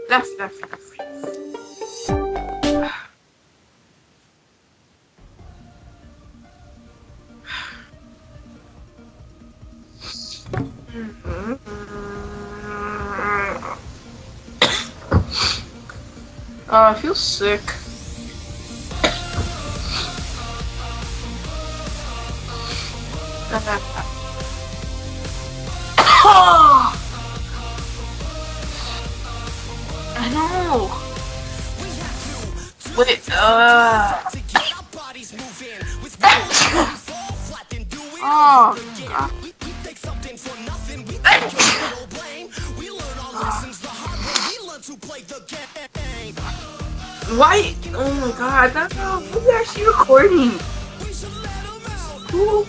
Left, left, left. Oh, I feel sick. Oh, I know. Wait, oh, God. Why? Oh my God, that's not. Who's actually recording? Who?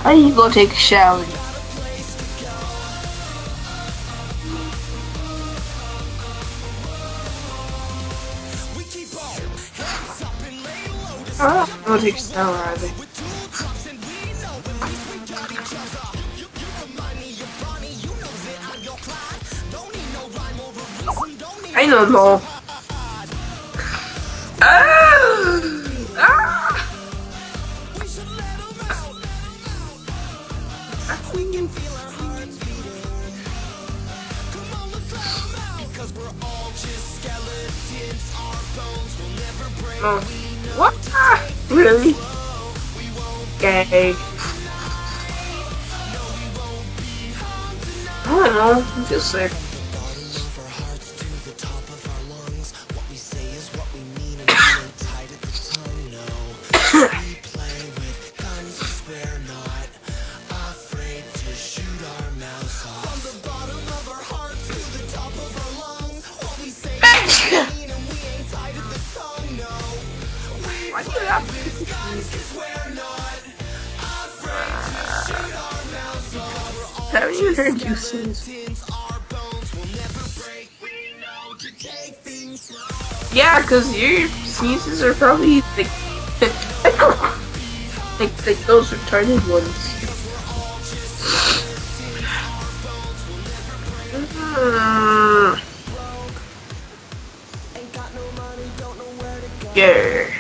I need to go take a shower. I'm gonna take a shower either. I don't know. Oh. What? Really? Okay. I don't know. I feel sick. Why do you have haven't even heard you sneeze. Yeah, because your sneezes are probably like, like those retarded ones. Yeah.